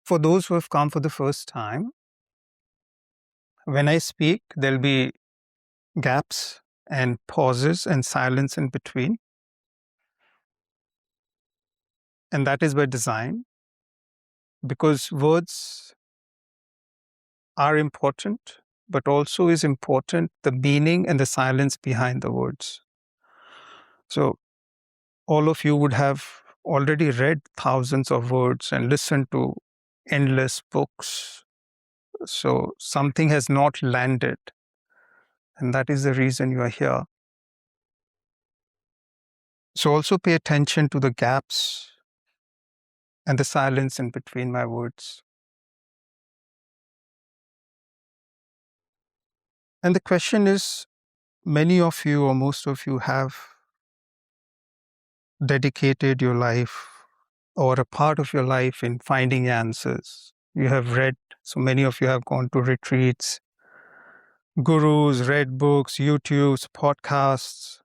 For those who have come for the first time, when I speak, there'll be gaps and pauses and silence in between. And that is by design, because words are important, but also is important the meaning and the silence behind the words. So all of you would have already read thousands of words and listened to endless books. So something has not landed, and that is the reason you are here. So also pay attention to the gaps and the silence in between my words. And the question is, many of you or most of you have dedicated your life or a part of your life in finding answers. You have read, so many of you have gone to retreats, gurus, read books, YouTubes, podcasts.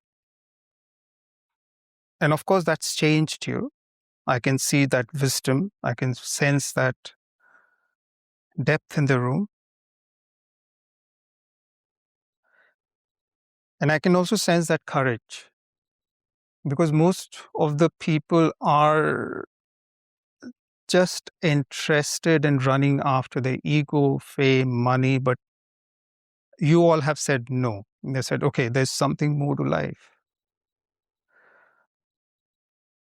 And of course, that's changed you. I can see that wisdom. I can sense that depth in the room. And I can also sense that courage, because most of the people are just interested in running after their ego, fame, money, but you all have said no. They said, okay, there's something more to life.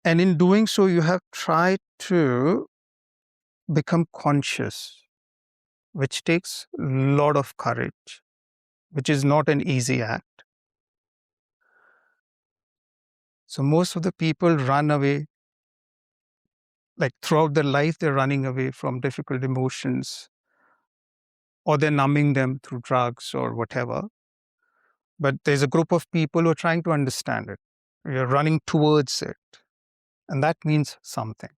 And in doing so, you have tried to become conscious, which takes a lot of courage, which is not an easy act. So most of the people run away, like throughout their life, they're running away from difficult emotions, or they're numbing them through drugs or whatever. But there's a group of people who are trying to understand it. You're running towards it. And that means something.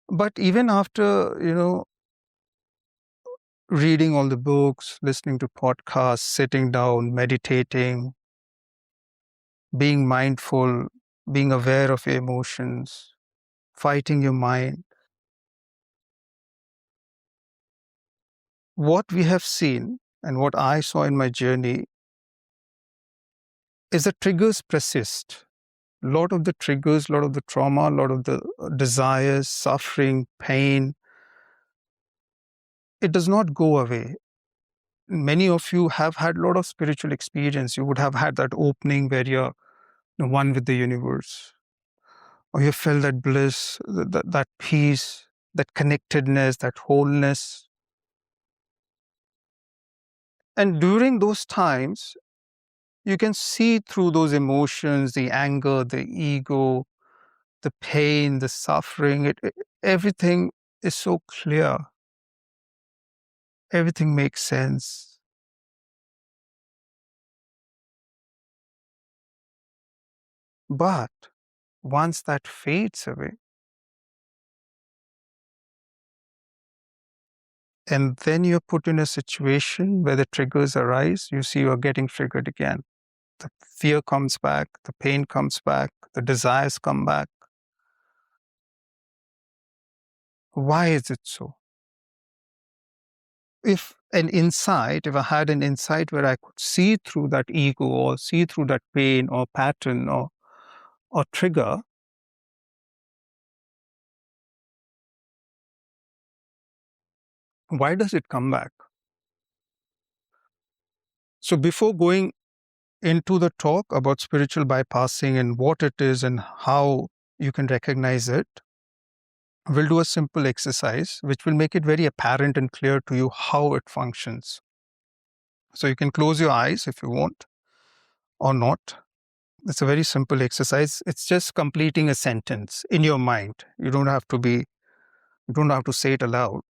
But even after, reading all the books, listening to podcasts, sitting down, meditating, being mindful, being aware of your emotions, fighting your mind, what we have seen and what I saw in my journey is that triggers persist. A lot of the triggers, a lot of the trauma, a lot of the desires, suffering, pain, it does not go away. Many of you have had a lot of spiritual experience. You would have had that opening where you're one with the universe, or you felt that bliss, that peace, that connectedness, that wholeness. And during those times, you can see through those emotions, the anger, the ego, the pain, the suffering, everything is so clear. Everything makes sense. But once that fades away, and then you're put in a situation where the triggers arise, you see you're getting triggered again. The fear comes back, the pain comes back, the desires come back. Why is it so? If I had an insight where I could see through that ego or see through that pain or pattern or trigger, why does it come back? So before going into the talk about spiritual bypassing and what it is and how you can recognize it, we'll do a simple exercise which will make it very apparent and clear to you how it functions. So you can close your eyes if you want or not. It's a very simple exercise. It's just completing a sentence in your mind. You don't have to say it aloud.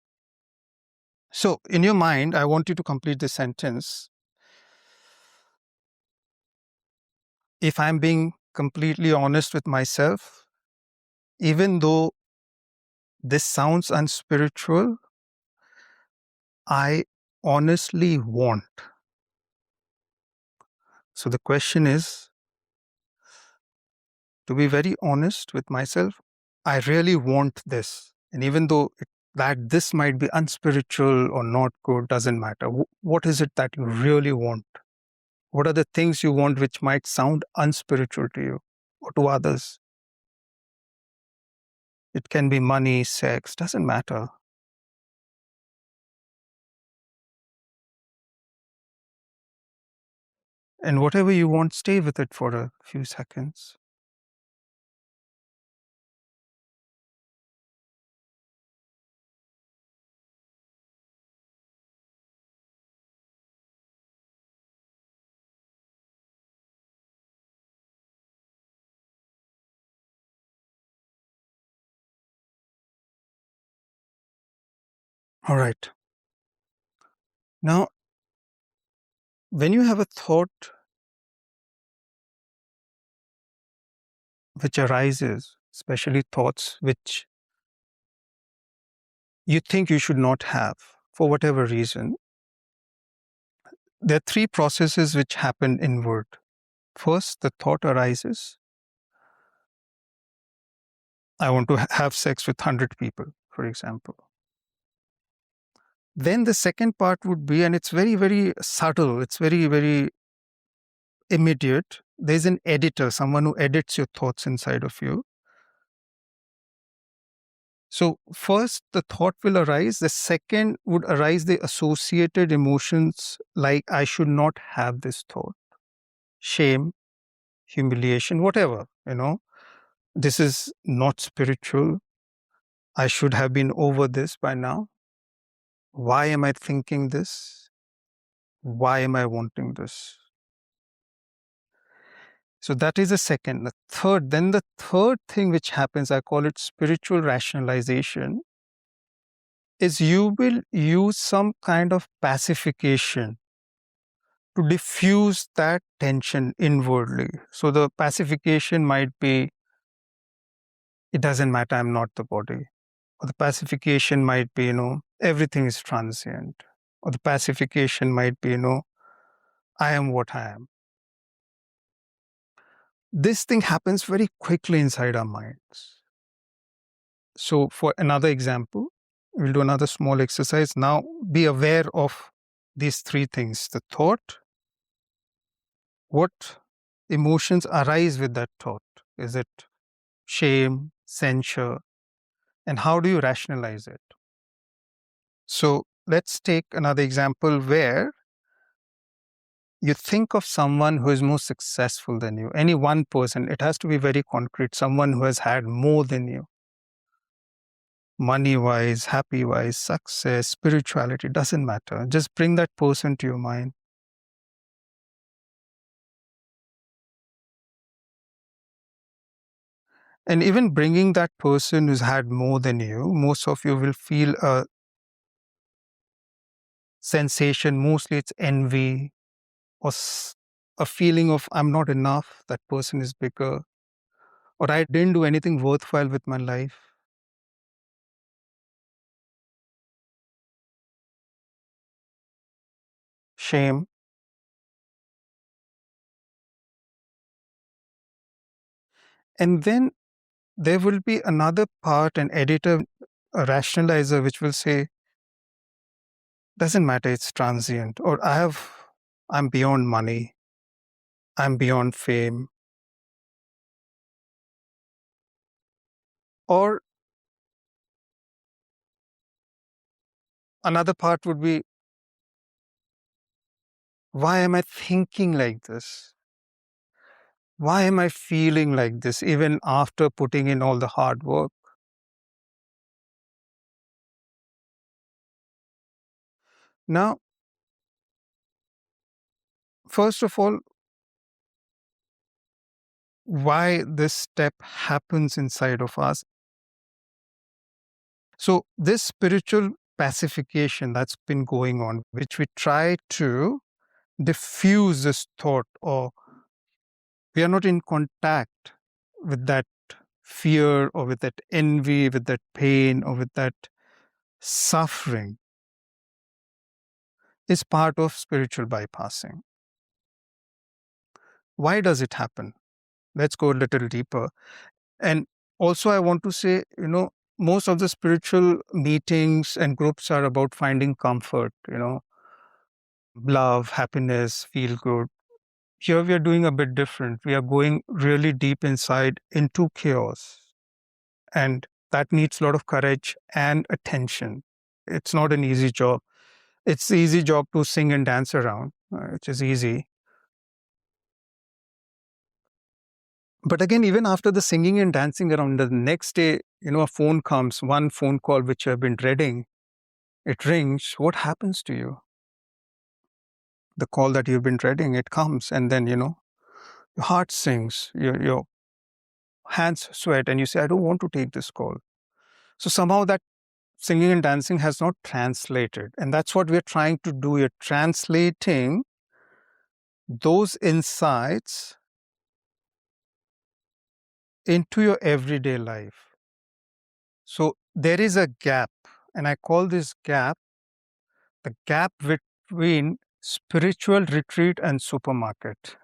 So in your mind, I want you to complete the sentence. If I'm being completely honest with myself, even though this sounds unspiritual, I honestly want. So the question is, to be very honest with myself, I really want this. And even though that this might be unspiritual or not good, doesn't matter. What is it that you really want? What are the things you want which might sound unspiritual to you or to others? It can be money, sex, doesn't matter. And whatever you want, stay with it for a few seconds. All right. Now, when you have a thought which arises, especially thoughts which you think you should not have for whatever reason, there are three processes which happen inward. First, the thought arises, I want to have sex with 100 people, for example. Then the second part would be, and it's very, very subtle, it's very, very immediate. There's an editor, someone who edits your thoughts inside of you. So, first, the thought will arise. The second would arise the associated emotions like, I should not have this thought, shame, humiliation, whatever, this is not spiritual. I should have been over this by now. Why am I thinking this? Why am I wanting this? So that is the second. Then the third thing which happens, I call it spiritual rationalization, is you will use some kind of pacification to diffuse that tension inwardly. So the pacification might be, it doesn't matter, I'm not the body. Or the pacification might be, everything is transient. Or the pacification might be, I am what I am. This thing happens very quickly inside our minds. So, for another example, we'll do another small exercise. Now, be aware of these three things: the thought, what emotions arise with that thought. Is it shame, censure, and how do you rationalize it? So, let's take another example where you think of someone who is more successful than you, any one person. It has to be very concrete, someone who has had more than you, money wise, happy wise, success, spirituality, doesn't matter. Just bring that person to your mind. And even bringing that person who's had more than you, most of you will feel a sensation, mostly it's envy or a feeling of I'm not enough, that person is bigger, or I didn't do anything worthwhile with my life. Shame. And then there will be another part, an editor, a rationalizer, which will say, doesn't matter, it's transient, or I'm beyond money, I'm beyond fame. Or another part would be, why am I thinking like this? Why am I feeling like this even after putting in all the hard work? Now, first of all, why this step happens inside of us. So, this spiritual pacification that's been going on, which we try to diffuse this thought, or we are not in contact with that fear or with that envy, with that pain or with that suffering, is part of spiritual bypassing. Why does it happen? Let's go a little deeper. And Also, I want to say, most of the spiritual meetings and groups are about finding comfort, love, happiness, feel good. Here we are doing a bit different. We are going really deep inside into chaos. And that needs a lot of courage and attention. It's not an easy job. It's the easy job to sing and dance around, which is easy. But again, even after the singing and dancing around, the next day, a phone comes, one phone call which you have been dreading, it rings. What happens to you? The call that you've been dreading, it comes, and then, your heart sinks, your hands sweat, and you say, I don't want to take this call. So somehow that singing and dancing has not translated. And that's what we're trying to do. You're translating those insights into your everyday life. So there is a gap, and I call this gap the gap between spiritual retreat and supermarket.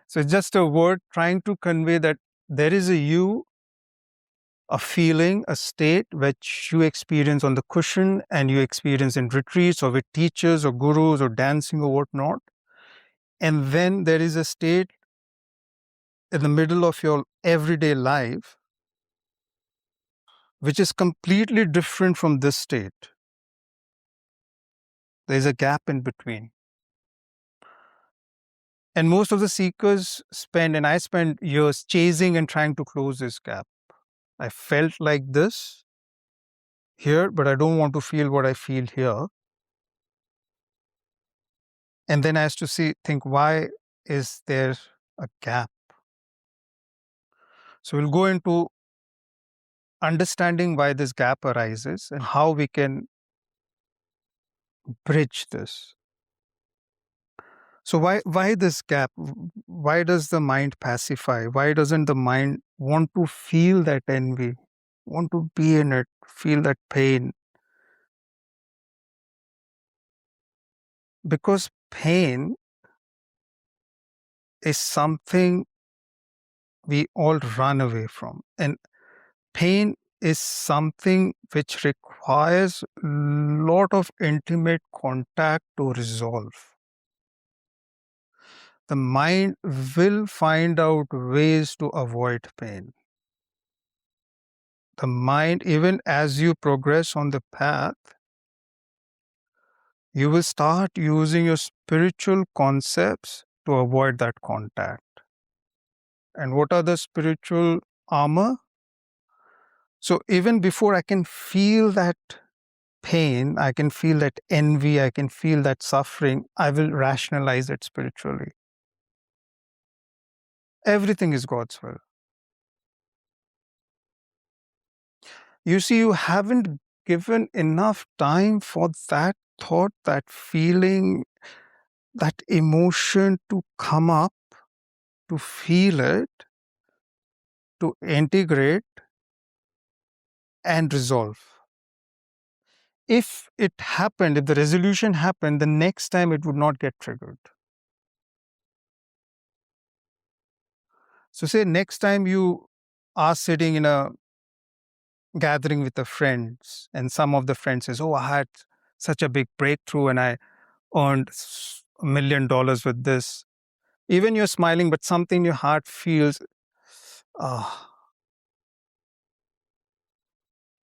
So it's just a word trying to convey that there is a you, a feeling, a state which you experience on the cushion and you experience in retreats or with teachers or gurus or dancing or whatnot. And then there is a state in the middle of your everyday life which is completely different from this state. There's a gap in between. And most of the seekers spend, and I spent years chasing and trying to close this gap. I felt like this here, but I don't want to feel what I feel here. And then I have to think, why is there a gap? So we'll go into understanding why this gap arises and how we can bridge this. So why this gap? Why does the mind pacify? Why doesn't the mind want to feel that envy, want to be in it, feel that pain? Because pain is something we all run away from. And pain is something which requires a lot of intimate contact to resolve. The mind will find out ways to avoid pain. The mind, even as you progress on the path, you will start using your spiritual concepts to avoid that contact. And what are the spiritual armor? So even before I can feel that pain, I can feel that envy, I can feel that suffering, I will rationalize it spiritually. Everything is God's will. You see, you haven't given enough time for that thought, that feeling, that emotion to come up, to feel it, to integrate and resolve. If it happened, if the resolution happened, the next time it would not get triggered. So, say next time you are sitting in a gathering with the friends, and some of the friends says, "Oh, I had such a big breakthrough, and I earned $1 million with this." Even you're smiling, but something in your heart feels, ah.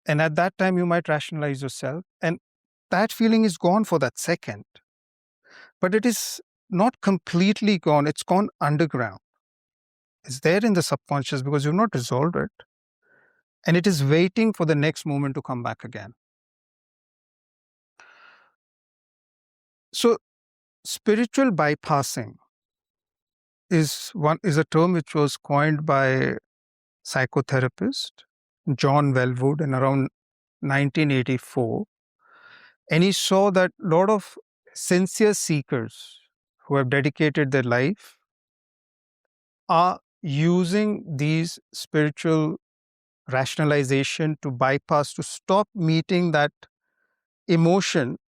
And at that time, you might rationalize yourself, and that feeling is gone for that second. But it is not completely gone, it's gone underground. It's there in the subconscious because you've not resolved it. And it is waiting for the next moment to come back again. So, spiritual bypassing is a term which was coined by psychotherapist John Wellwood in around 1984. And he saw that a lot of sincere seekers who have dedicated their life are using these spiritual rationalization to bypass, to stop meeting that emotion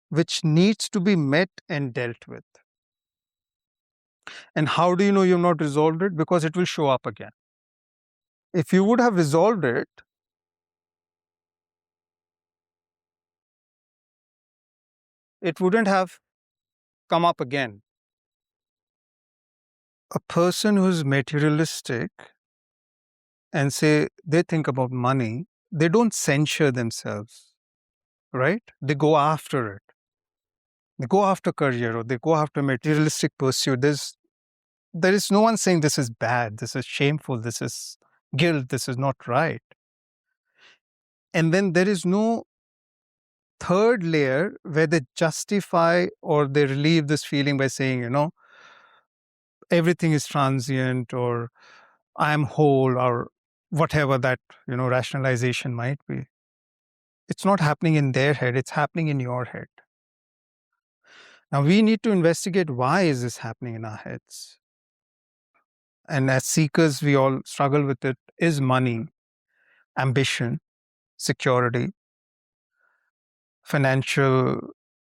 which needs to be met and dealt with. And how do you know you've not resolved it? Because it will show up again. If you would have resolved it, it wouldn't have come up again. A person who's materialistic and say they think about money, they don't censure themselves, right? They go after it. They go after career or they go after materialistic pursuit. There is no one saying this is bad, this is shameful, this is guilt, this is not right. And then there is no third layer where they justify or they relieve this feeling by saying, everything is transient or I am whole or whatever that, rationalization might be. It's not happening in their head, it's happening in your head. Now we need to investigate why is this happening in our heads. And as seekers, we all struggle with it. Is money, ambition, security, financial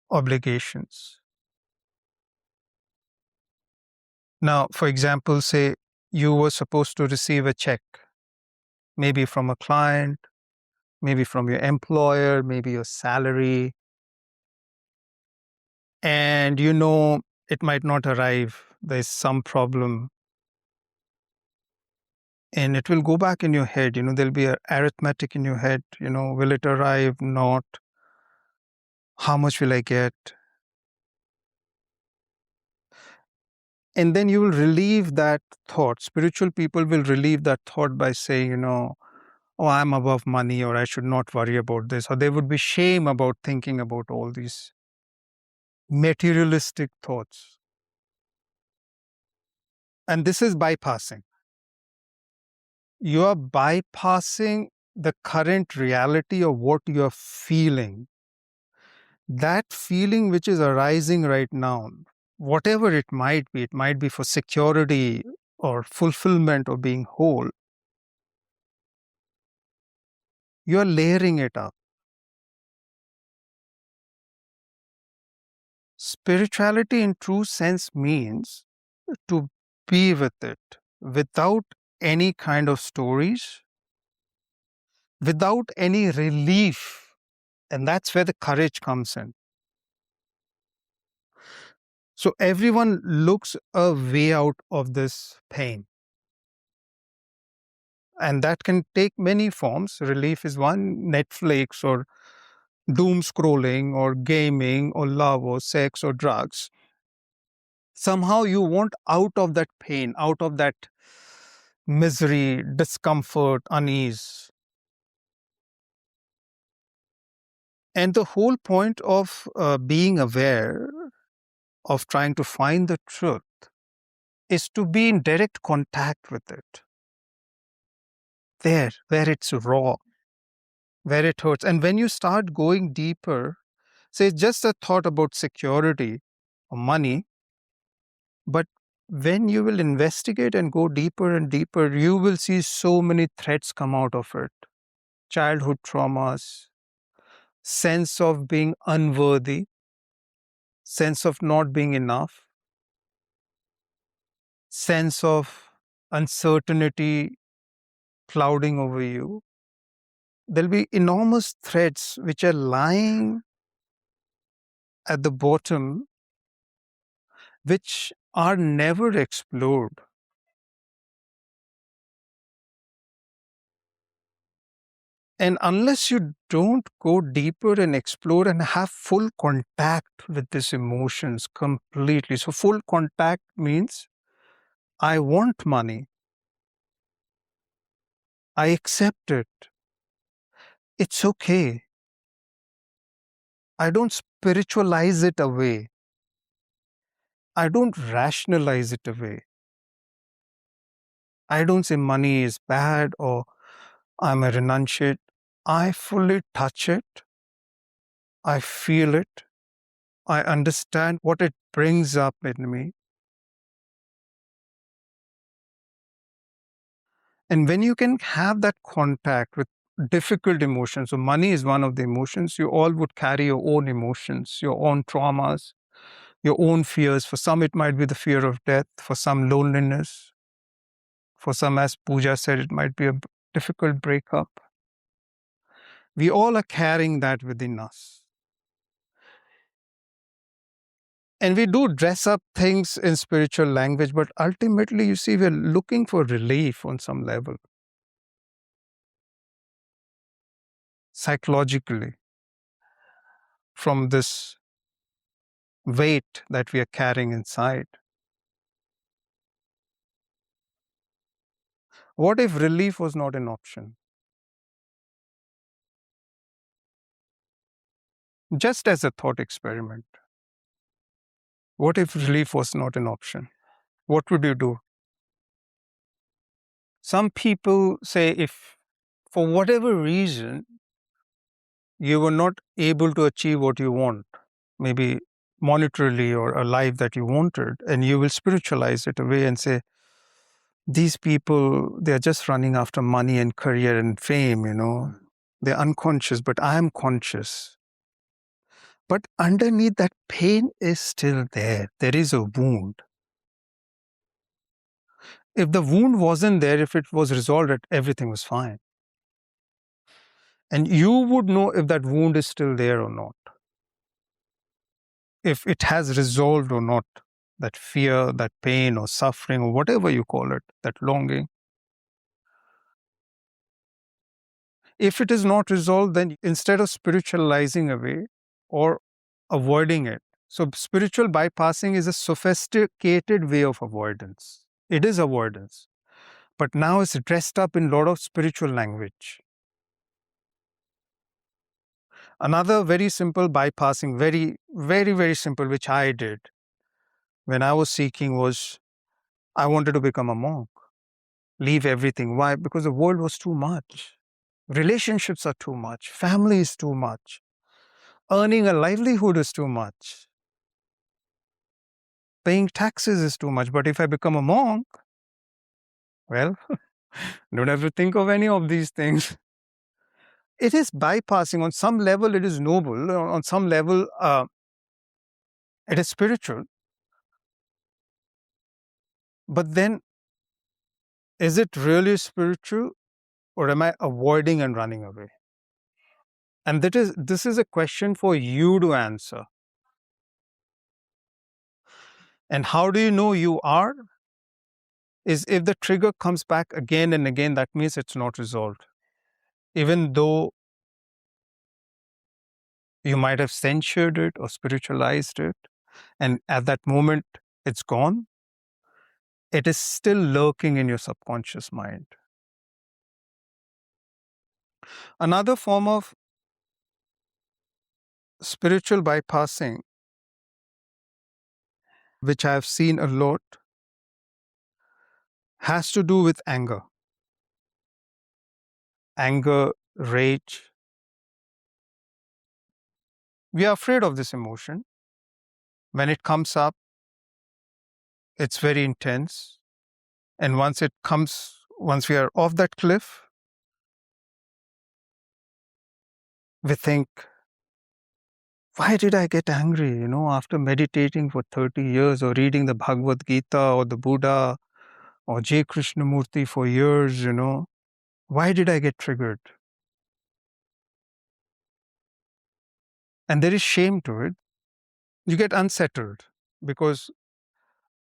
obligations. Now, for example, say you were supposed to receive a check, maybe from a client, maybe from your employer, maybe your salary, and it might not arrive. There's some problem. And it will go back in your head, there'll be a arithmetic in your head, will it arrive, not? How much will I get? And then you will relieve that thought. Spiritual people will relieve that thought by saying, oh, I'm above money, or I should not worry about this. Or there would be shame about thinking about all these materialistic thoughts. And this is bypassing. You are bypassing the current reality of what you're feeling. That feeling which is arising right now, whatever it might be for security or fulfillment or being whole, you're layering it up. Spirituality in true sense means to be with it without any kind of stories, without any relief. And that's where the courage comes in. So everyone looks a way out of this pain. And that can take many forms. Relief is one, Netflix or doom scrolling or gaming or love or sex or drugs. Somehow you want out of that pain, out of that misery, discomfort, unease. And the whole point of being aware, of trying to find the truth, is to be in direct contact with it. There, where it's raw, where it hurts. And when you start going deeper, say just a thought about security or money, but when you will investigate and go deeper and deeper, you will see so many threads come out of it. Childhood traumas, sense of being unworthy, sense of not being enough, sense of uncertainty clouding over you. There'll be enormous threads which are lying at the bottom, which are never explored. And unless you don't go deeper and explore and have full contact with these emotions completely. So, full contact means I want money, I accept it, it's okay. I don't spiritualize it away, I don't rationalize it away. I don't say money is bad or I'm a renunciate. I fully touch it, I feel it, I understand what it brings up in me. And when you can have that contact with difficult emotions, so money is one of the emotions, you all would carry your own emotions, your own traumas, your own fears. For some, it might be the fear of death, for some, loneliness. For some, as Pooja said, it might be difficult breakup. We all are carrying that within us. And we do dress up things in spiritual language, but ultimately, you see, we're looking for relief on some level, psychologically, from this weight that we are carrying inside. What if relief was not an option? Just as a thought experiment, what if relief was not an option? What would you do? Some people say if for whatever reason you were not able to achieve what you want, maybe monetarily or a life that you wanted, and you will spiritualize it away and say, these people, they're just running after money and career and fame, They're unconscious, but I am conscious. But underneath that pain is still there. There is a wound. If the wound wasn't there, if it was resolved, everything was fine. And you would know if that wound is still there or not, if it has resolved or not, that fear, that pain or suffering or whatever you call it, that longing. If it is not resolved, then instead of spiritualizing away or avoiding it, so spiritual bypassing is a sophisticated way of avoidance. It is avoidance, but now it's dressed up in a lot of spiritual language. Another very simple bypassing, very, very, very simple, which I did when I was seeking was I wanted to become a monk, leave everything. Why? Because the world was too much. Relationships are too much. Family is too much. Earning a livelihood is too much. Paying taxes is too much. But if I become a monk, well, don't have to think of any of these things. It is bypassing. On some level, it is noble. On some level, it is spiritual. But then, is it really spiritual, or am I avoiding and running away? And this is a question for you to answer. And how do you know you are? Is if the trigger comes back again and again, that means it's not resolved. Even though you might have censured it or spiritualized it, and at that moment it's gone, it is still lurking in your subconscious mind. Another form of spiritual bypassing, which I have seen a lot, has to do with anger. Anger, rage. We are afraid of this emotion. When it comes up, it's very intense. And once we are off that cliff, we think, why did I get angry? After meditating for 30 years or reading the Bhagavad Gita or the Buddha or J. Krishnamurti for years, why did I get triggered? And there is shame to it. You get unsettled because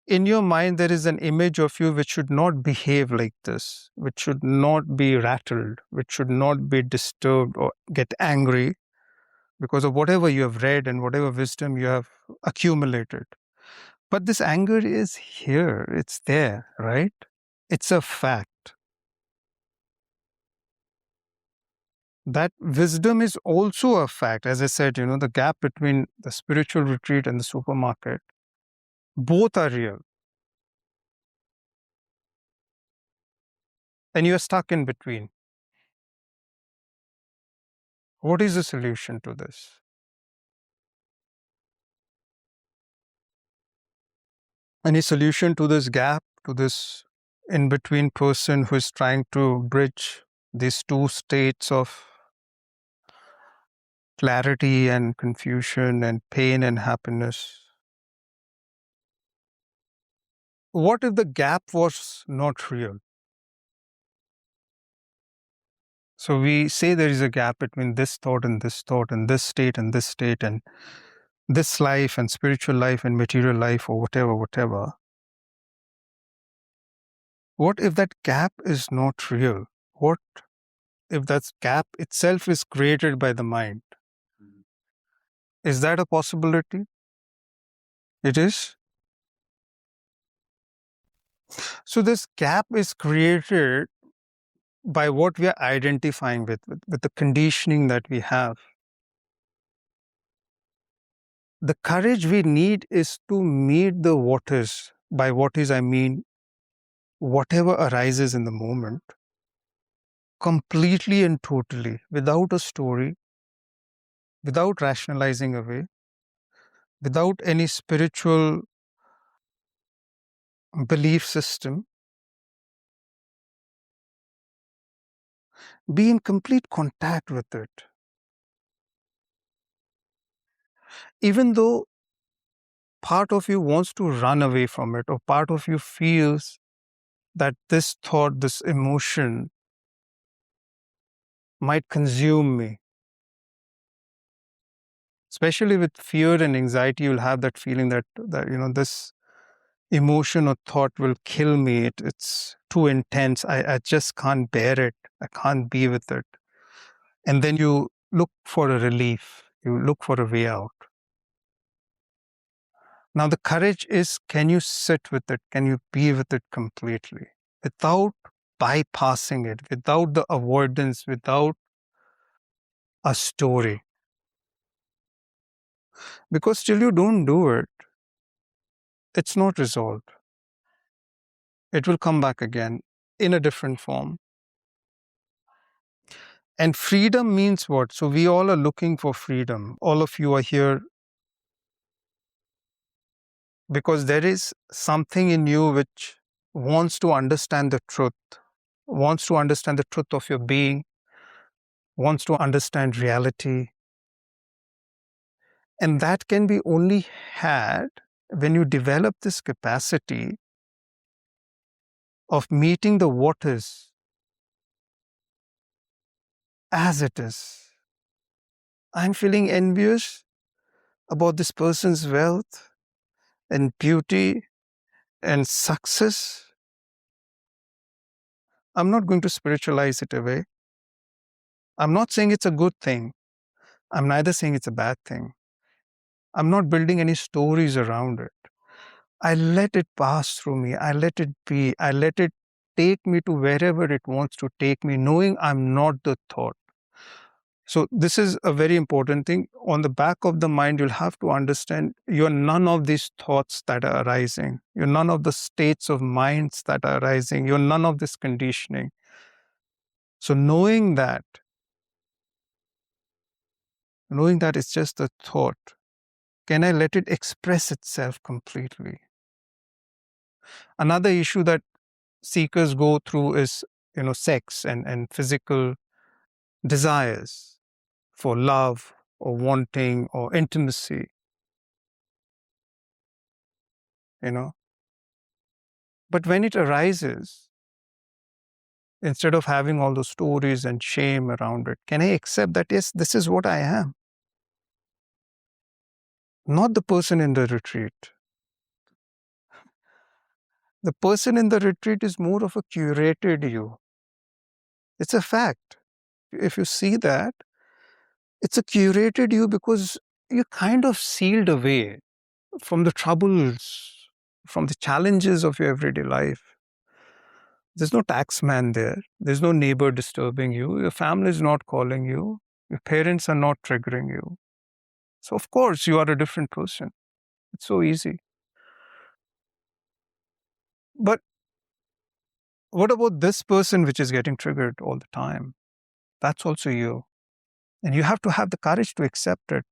in your mind, there is an image of you which should not behave like this, which should not be rattled, which should not be disturbed or get angry because of whatever you have read and whatever wisdom you have accumulated. But this anger is here, it's there, right? It's a fact. That wisdom is also a fact. As I said, the gap between the spiritual retreat and the supermarket, both are real. And you're stuck in between. What is the solution to this? Any solution to this gap, to this in between person who is trying to bridge these two states of clarity and confusion and pain and happiness? What if the gap was not real? So we say there is a gap between this thought and this thought, and this state and this state, and this life and spiritual life and material life, or whatever, whatever. What if that gap is not real? What if that gap itself is created by the mind? Is that a possibility? It is. So this gap is created by what we are identifying with the conditioning that we have. The courage we need is to meet the what is. By what is, I mean whatever arises in the moment, completely and totally, without a story, without rationalizing away, without any spiritual belief system, be in complete contact with it. Even though part of you wants to run away from it, or part of you feels that this thought, this emotion might consume me. Especially with fear and anxiety, you'll have that feeling that this emotion or thought will kill me. It's too intense. I just can't bear it. I can't be with it. And then you look for a relief. You look for a way out. Now, the courage is, can you sit with it? Can you be with it completely without bypassing it, without the avoidance, without a story? Because till you don't do it, it's not resolved. It will come back again in a different form. And freedom means what? So we all are looking for freedom. All of you are here because there is something in you which wants to understand the truth, wants to understand the truth of your being, wants to understand reality. And that can be only had when you develop this capacity of meeting the what is as it is. I'm feeling envious about this person's wealth and beauty and success. I'm not going to spiritualize it away. I'm not saying it's a good thing. I'm neither saying it's a bad thing. I'm not building any stories around it. I let it pass through me. I let it be. I let it take me to wherever it wants to take me, knowing I'm not the thought. So, this is a very important thing. On the back of the mind, you'll have to understand you're none of these thoughts that are arising. You're none of the states of minds that are arising. You're none of this conditioning. So, knowing that it's just a thought, can I let it express itself completely? Another issue that seekers go through is, sex and physical desires for love or wanting or intimacy, you know. But when it arises, instead of having all those stories and shame around it, can I accept that, yes, this is what I am? Not the person in the retreat. The person in the retreat is more of a curated you. It's a fact. If you see that, it's a curated you because you're kind of sealed away from the troubles, from the challenges of your everyday life. There's no tax man there. There's no neighbor disturbing you. Your family is not calling you. Your parents are not triggering you. So, of course, you are a different person. It's so easy. But what about this person which is getting triggered all the time? That's also you. And you have to have the courage to accept it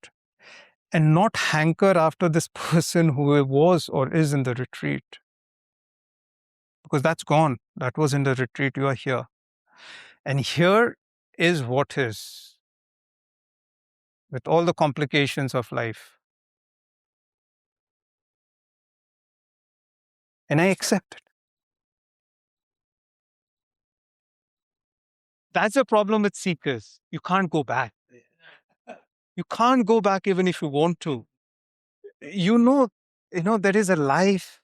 and not hanker after this person who was or is in the retreat. Because that's gone. That was in the retreat. You are here. And here is what is, with all the complications of life. And I accept it. That's a problem with seekers. You can't go back. You can't go back even if you want to. You know, there is a life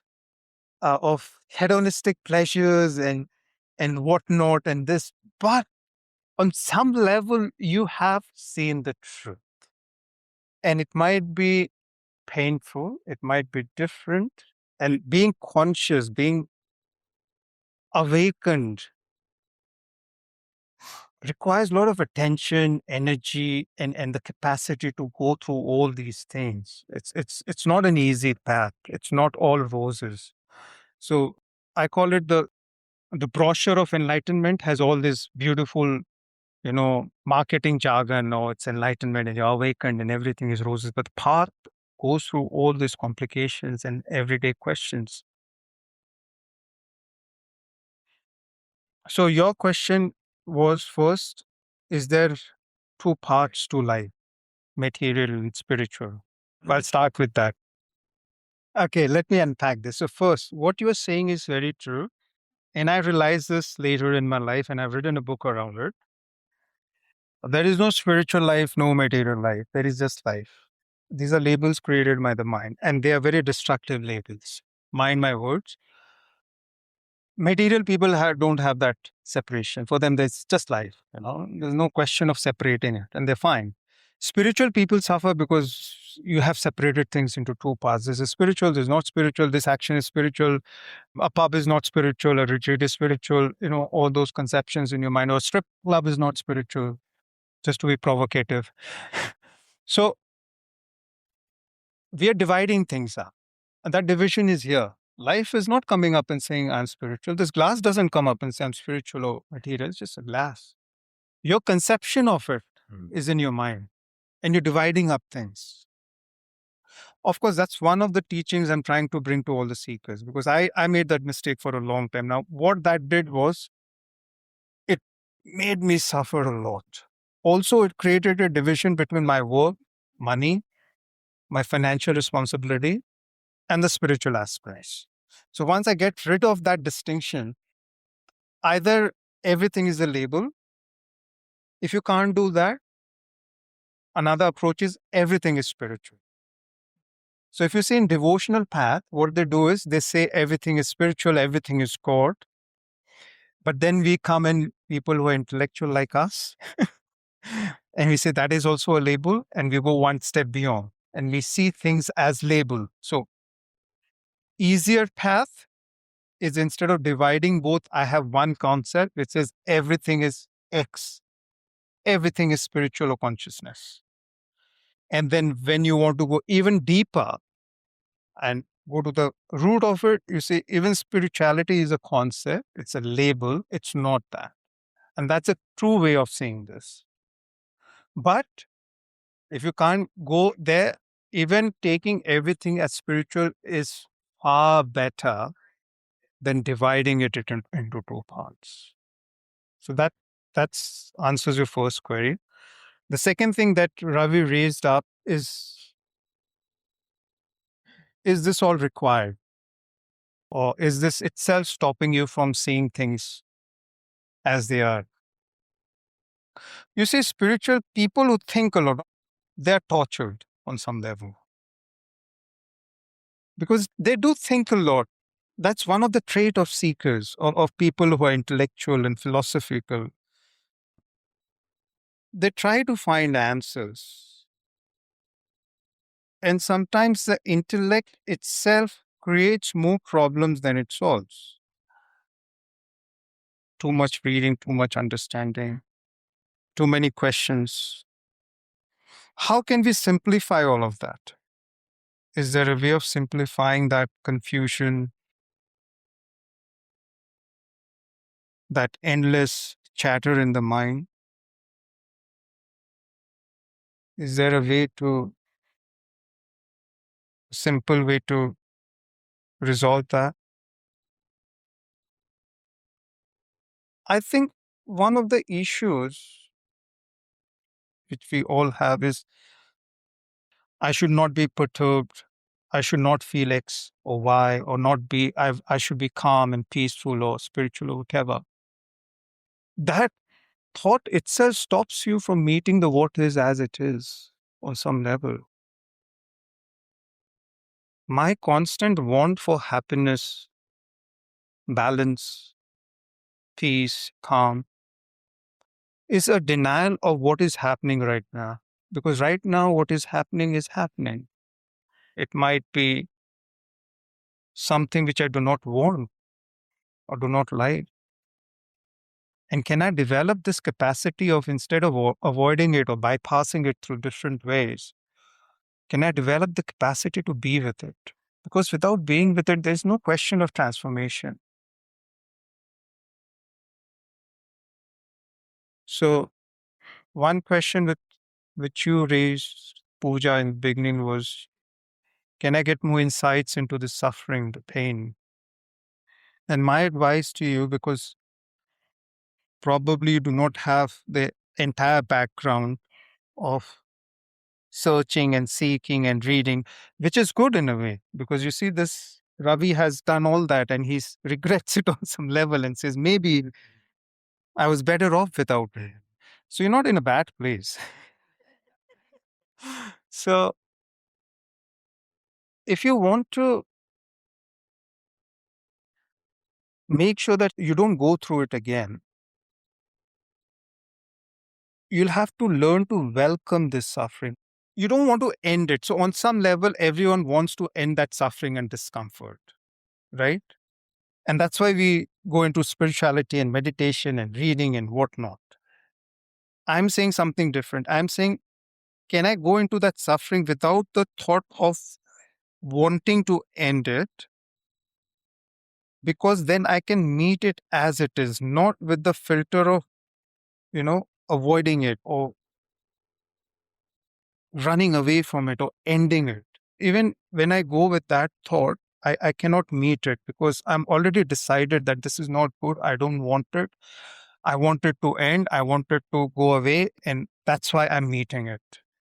of hedonistic pleasures and whatnot and this, but on some level you have seen the truth, and it might be painful, it might be different, and being conscious, being awakened requires a lot of attention, energy, and the capacity to go through all these things. It's not an easy path. It's not all roses. So I call it the brochure of enlightenment has all this beautiful, marketing jargon. Oh, it's enlightenment and you're awakened and everything is roses. But the path goes through all these complications and everyday questions. So your question was first, is there two parts to life, material and spiritual? I'll start with that. Okay, let me unpack this. So first, what you are saying is very true. And I realized this later in my life, and I've written a book around it. There is no spiritual life, no material life. There is just life. These are labels created by the mind, and they are very destructive labels. Mind my words. Material people don't have that separation. For them, there's just life. There's no question of separating it, and they're fine. Spiritual people suffer because you have separated things into two parts. This is spiritual, this is not spiritual, this action is spiritual, a pub is not spiritual, a retreat is spiritual, all those conceptions in your mind, or a strip club is not spiritual, just to be provocative. So we are dividing things up. And that division is here. Life is not coming up and saying, I'm spiritual. This glass doesn't come up and say, I'm spiritual or material. It's just a glass. Your conception of it is in your mind, and you're dividing up things. Of course, that's one of the teachings I'm trying to bring to all the seekers, because I made that mistake for a long time. Now, what that did was it made me suffer a lot. Also, it created a division between my work, money, my financial responsibility, and the spiritual aspects. So once I get rid of that distinction, either everything is a label. If you can't do that, another approach is everything is spiritual. So if you see in devotional path, what they do is they say everything is spiritual, everything is God. But then we come in, people who are intellectual like us, and we say that is also a label, and we go one step beyond and we see things as label. So easier path is, instead of dividing both, I have one concept which says everything is X, everything is spiritual or consciousness. And then when you want to go even deeper and go to the root of it, you see, even spirituality is a concept, it's a label, it's not that. And that's a true way of seeing this. But if you can't go there, even taking everything as spiritual is far better than dividing it into two parts. So that's answers your first query. The second thing that Ravi raised up is this all required? Or is this itself stopping you from seeing things as they are? You see, spiritual people who think a lot, they're tortured on some level because they do think a lot. That's one of the trait of seekers, of people who are intellectual and philosophical. They try to find answers. And sometimes the intellect itself creates more problems than it solves. Too much reading, too much understanding, too many questions. How can we simplify all of that? Is there a way of simplifying that confusion, that endless chatter in the mind? Is there a simple way to resolve that? I think one of the issues which we all have is, I should not be perturbed. I should not feel X or Y, or not be, I should be calm and peaceful or spiritual or whatever. That thought itself stops you from meeting the what is as it is on some level. My constant want for happiness, balance, peace, calm is a denial of what is happening right now. Because right now, what is happening is happening. It might be something which I do not want or do not like. And can I develop this capacity of, instead of avoiding it or bypassing it through different ways, can I develop the capacity to be with it? Because without being with it, there's no question of transformation. So, one question which you raised, Pooja, in the beginning was, can I get more insights into the suffering, the pain? And my advice to you, because probably you do not have the entire background of searching and seeking and reading, which is good in a way, because you see, this Ravi has done all that and he regrets it on some level and says, maybe I was better off without it. So you're not in a bad place. So if you want to make sure that you don't go through it again, you'll have to learn to welcome this suffering. You don't want to end it. So on some level, everyone wants to end that suffering and discomfort, right? And that's why we go into spirituality and meditation and reading and whatnot. I'm saying something different. I'm saying, can I go into that suffering without the thought of wanting to end it? Because then I can meet it as it is, not with the filter of, avoiding it or running away from it or ending it. Even when I go with that thought, I cannot meet it because I'm already decided that this is not good. I don't want it. I want it to end. I want it to go away. And that's why I'm meeting it.